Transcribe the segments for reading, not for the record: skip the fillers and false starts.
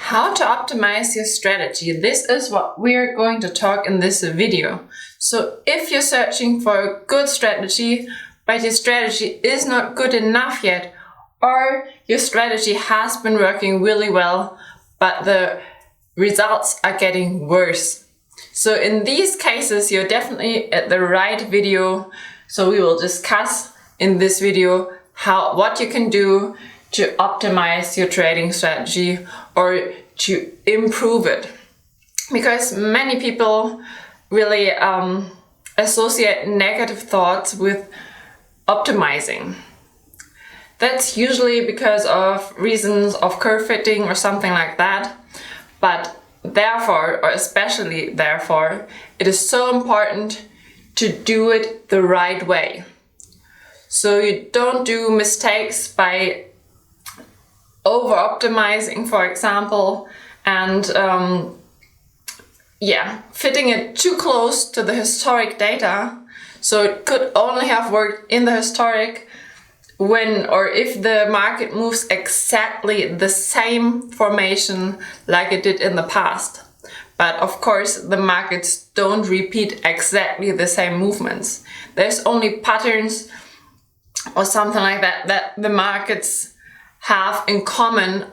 How to optimize your strategy. This is what we're going to talk in this video. So if you're searching for a good strategy, but your strategy is not good enough yet, or your strategy has been working really well, but the results are getting worse. So in these cases, you're definitely at the right video. So we will discuss in this video what you can do to optimize your trading strategy or to improve it. Because many people really associate negative thoughts with optimizing. That's usually because of reasons of curve fitting or something like that. But therefore, or especially therefore, it is so important to do it the right way. So you don't do mistakes by over-optimizing, for example, and fitting it too close to the historic data. So it could only have worked in the historic when or if the market moves exactly the same formation like it did in the past. But of course, the markets don't repeat exactly the same movements. There's only patterns or something like that the markets have in common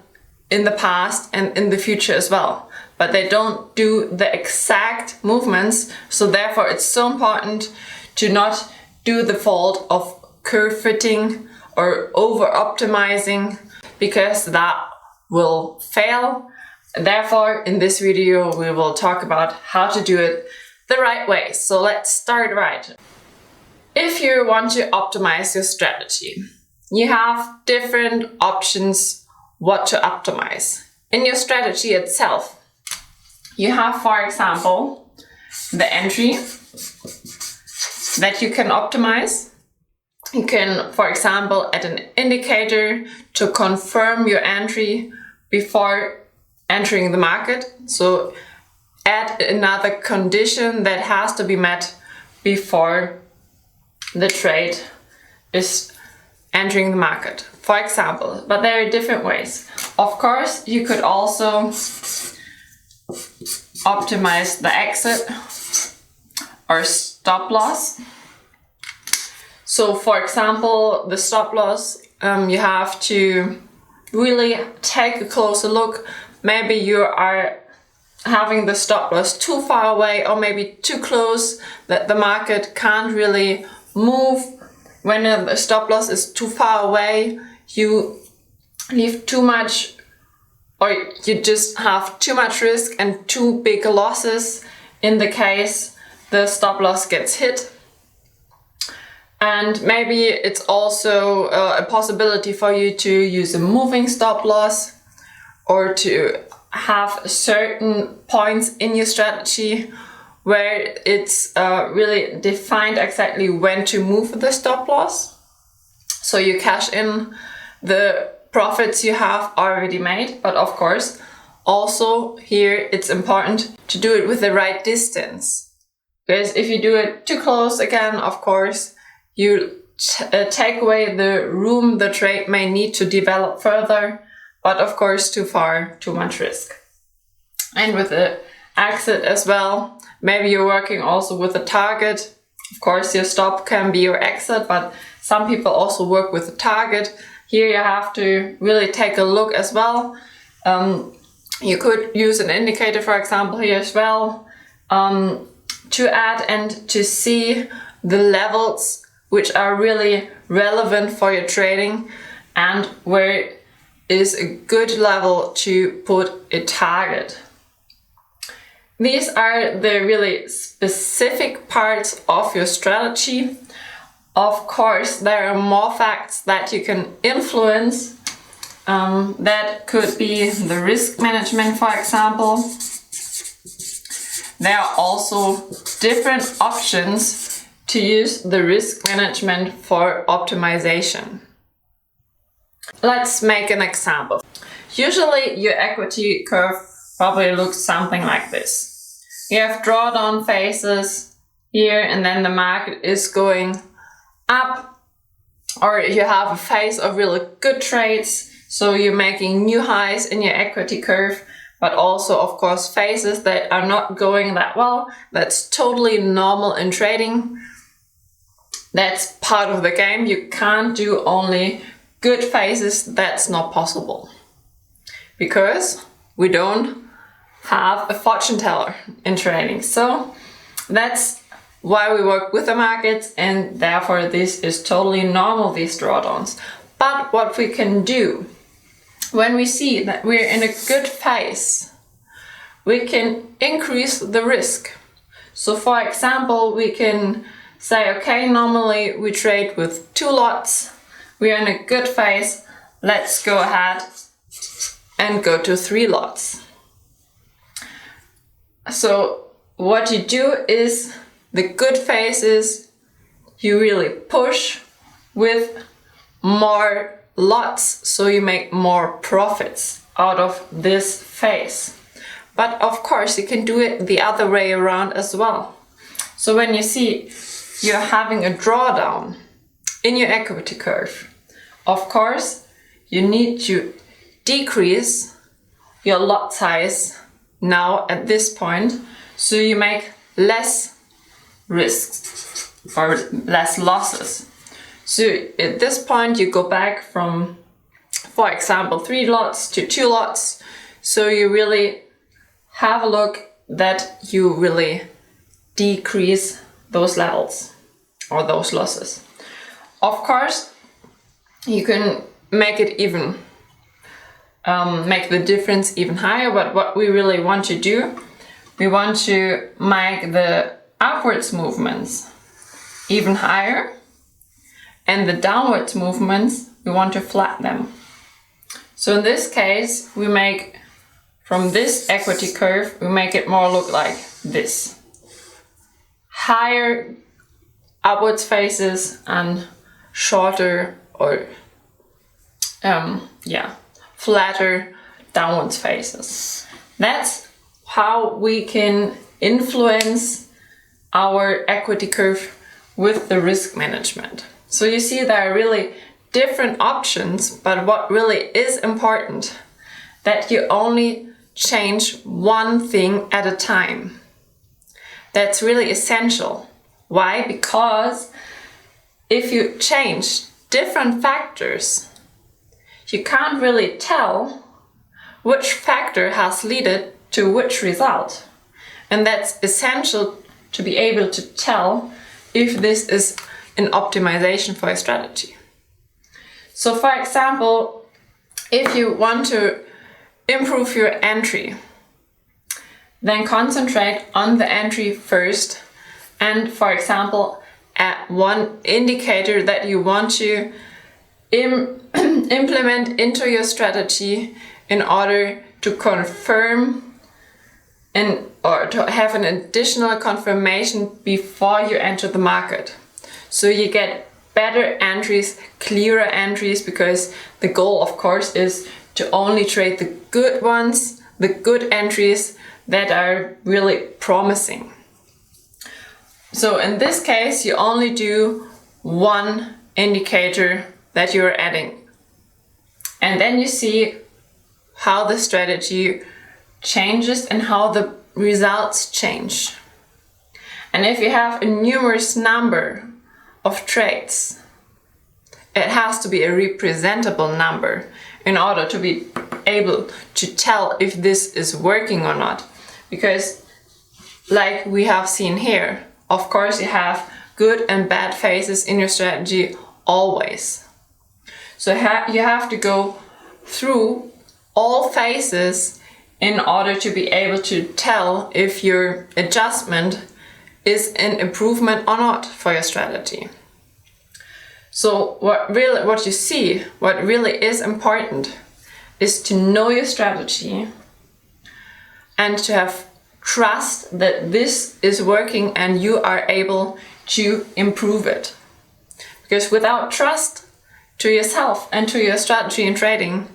in the past and in the future as well. But they don't do the exact movements. So therefore, it's so important to not do the fault of curve fitting or over optimizing, because that will fail. Therefore, in this video, we will talk about how to do it the right way. So let's start right. If you want to optimize your strategy, you have different options what to optimize. In your strategy itself, you have, for example, the entry that you can optimize. You can, for example, add an indicator to confirm your entry before entering the market. So add another condition that has to be met before the trade is entering the market, for example. But there are different ways. Of course, you could also optimize the exit or stop loss. So for example, the stop loss, you have to really take a closer look. Maybe you are having the stop loss too far away or maybe too close that the market can't really move. When the stop loss is too far away, you leave too much, or you just have too much risk and too big losses in the case the stop loss gets hit. And maybe it's also a possibility for you to use a moving stop loss or to have certain points in your strategy where it's really defined exactly when to move the stop loss. So you cash in the profits you have already made. But of course, also here it's important to do it with the right distance. Because if you do it too close again, of course, you take away the room the trade may need to develop further. But of course, too far, too much risk. And with the exit as well, maybe you're working also with a target. Of course, your stop can be your exit, but some people also work with a target. Here you have to really take a look as well. You could use an indicator, for example, here as well, to add and to see the levels which are really relevant for your trading and where is a good level to put a target. These are the really specific parts of your strategy. Of course, there are more facts that you can influence. That could be the risk management, for example. There are also different options to use the risk management for optimization. Let's make an example. Usually your equity curve probably looks something like this. You have drawdown phases here, and then the market is going up, or you have a phase of really good trades. So you're making new highs in your equity curve, but also, of course, phases that are not going that well. That's totally normal in trading. That's part of the game. You can't do only good phases. That's not possible. Because we don't have a fortune teller in trading. So that's why we work with the markets, and therefore this is totally normal, these drawdowns. But what we can do when we see that we're in a good phase, we can increase the risk. So for example, we can say, okay, normally we trade with 2 lots. We are in a good phase. Let's go ahead and go to 3 lots. So what you do is, the good phases, you really push with more lots, so you make more profits out of this phase. But of course you can do it the other way around as well. So when you see you're having a drawdown in your equity curve, of course you need to decrease your lot size now at this point, so you make less risks or less losses. So at this point you go back from, for example, 3 lots to 2 lots. So you really have a look that you really decrease those levels or those losses. Of course, you can make it even, make the difference even higher, but what we really want to do, we want to make the upwards movements even higher, and the downwards movements, we want to flatten them. So in this case, we make from this equity curve, we make it more look like this. Higher upwards phases and shorter or flatter downwards phases. That's how we can influence our equity curve with the risk management. So you see there are really different options, but what really is important, that you only change one thing at a time. That's really essential. Why? Because if you change different factors, you can't really tell which factor has led to which result. And that's essential to be able to tell if this is an optimization for a strategy. So for example, if you want to improve your entry, then concentrate on the entry first, and for example, add one indicator that you want to implement into your strategy in order to confirm or to have an additional confirmation before you enter the market. So you get better entries, clearer entries, because the goal, of course, is to only trade the good ones, the good entries that are really promising. So in this case, you only do one indicator that you're adding. And then you see how the strategy changes and how the results change. And if you have a numerous number of trades, it has to be a representable number in order to be able to tell if this is working or not. Because like we have seen here, of course you have good and bad phases in your strategy always. So you have to go through all phases in order to be able to tell if your adjustment is an improvement or not for your strategy. So what really is important is to know your strategy and to have trust that this is working and you are able to improve it. Because without trust to yourself and to your strategy in trading,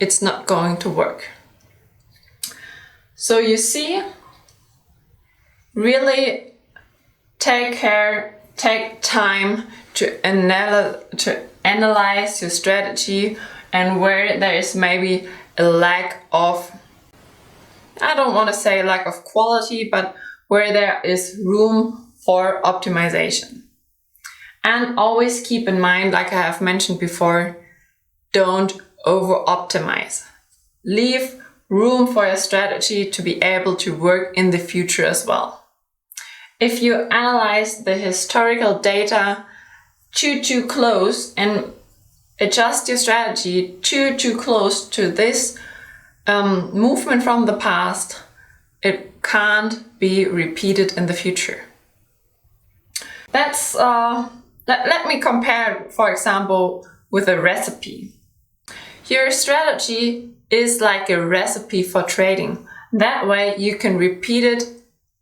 it's not going to work. So you see, really take time to analyze your strategy, and where there is maybe a lack of, I don't want to say lack of quality, but where there is room for optimization. And always keep in mind, like I have mentioned before, don't over-optimize. Leave room for your strategy to be able to work in the future as well. If you analyze the historical data too close and adjust your strategy too close to this movement from the past, it can't be repeated in the future. That's let me compare, for example, with a recipe. Your strategy is like a recipe for trading. That way you can repeat it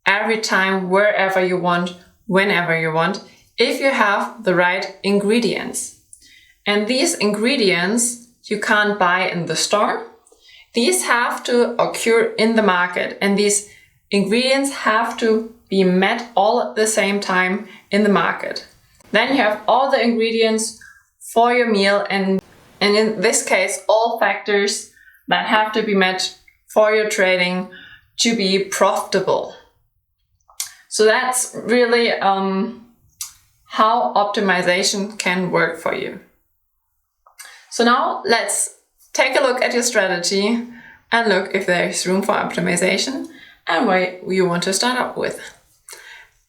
every time, wherever you want, whenever you want, if you have the right ingredients. And these ingredients you can't buy in the store. These have to occur in the market, and these ingredients have to be met all at the same time in the market. Then you have all the ingredients for your meal, and in this case, all factors that have to be met for your trading to be profitable. So that's really how optimization can work for you. So now let's take a look at your strategy and look if there is room for optimization and what you want to start up with.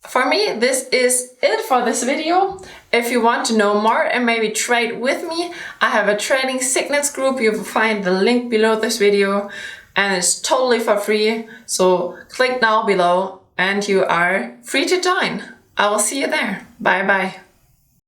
For me, this is it for this video. If you want to know more and maybe trade with me, I have a trading signets group. You will find the link below this video, and it's totally for free. So click now below and you are free to join. I will see you there. Bye bye.